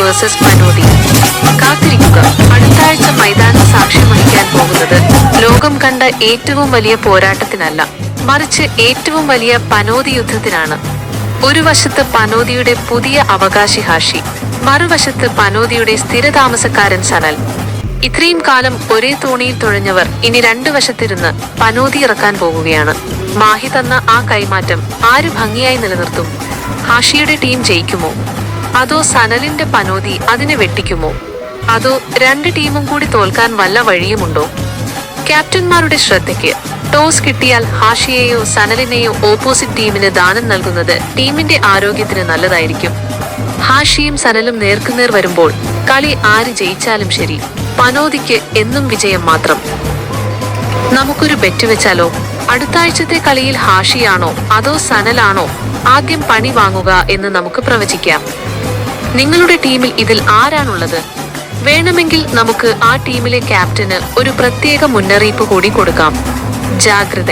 Versus പനോതി. കാത്തിരിക്കുക. അടുത്ത ആഴ്ച മൈതാനം സാക്ഷ്യം വഹിക്കാൻ പോകുന്നത് ലോകം കണ്ട ഏറ്റവും വലിയ പോരാട്ടത്തിനല്ല, മറിച്ച് ഏറ്റവും വലിയ പനോതി യുദ്ധത്തിനാണ്. ഒരു വശത്ത് പനോതിയുടെ പുതിയ അവകാശി ഹാഷി, മറുവശത്ത് പനോതിയുടെ സ്ഥിരതാമസക്കാരൻ സനൽ. ഇത്രയും കാലം ഒരേ തോണിയിൽ തുഴഞ്ഞവർ ഇനി രണ്ടു വശത്തിരുന്ന് പനോതി ഇറക്കാൻ പോകുകയാണ്. മാഹി തന്ന ആ കൈമാറ്റം ആര് ഭംഗിയായി നിലനിർത്തും? ഹാഷിയുടെ ടീം ജയിക്കുമോ, അതോ സനലിന്റെ പനോതി അതിനെ വെട്ടിക്കുമോ, അതോ രണ്ട് ടീമും കൂടി തോൽക്കാൻ വല്ല വഴിയുമുണ്ടോ? ക്യാപ്റ്റന്മാരുടെ ശ്രദ്ധയ്ക്ക്. ടോസ് കിട്ടിയാൽ ഹാഷിയെയോ സനലിനെയോ ഓപ്പോസിറ്റ് ടീമിന് ദാനം നൽകുന്നത് ടീമിന്റെ ആരോഗ്യത്തിന് നല്ലതായിരിക്കും. ഹാഷിയും സനലും നേർക്കുനേർ വരുമ്പോൾ കളി ആര് ജയിച്ചാലും ശരി, പനോതിക്ക് എന്നും വിജയം മാത്രം. നമുക്കൊരു ബെറ്റ് വെച്ചാലോ? അടുത്ത ആഴ്ചത്തെ കളിയിൽ ഹാഷിയാണോ അതോ സനലാണോ ആദ്യം പണി വാങ്ങുക എന്ന് നമുക്ക് പ്രവചിക്കാം. നിങ്ങളുടെ ടീമിൽ ഇതിൽ ആരാണുള്ളത്? വേണമെങ്കിൽ നമുക്ക് ആ ടീമിലെ ക്യാപ്റ്റന് ഒരു പ്രത്യേക മുന്നറിയിപ്പ് കൂടി കൊടുക്കാം. ജാഗ്രത.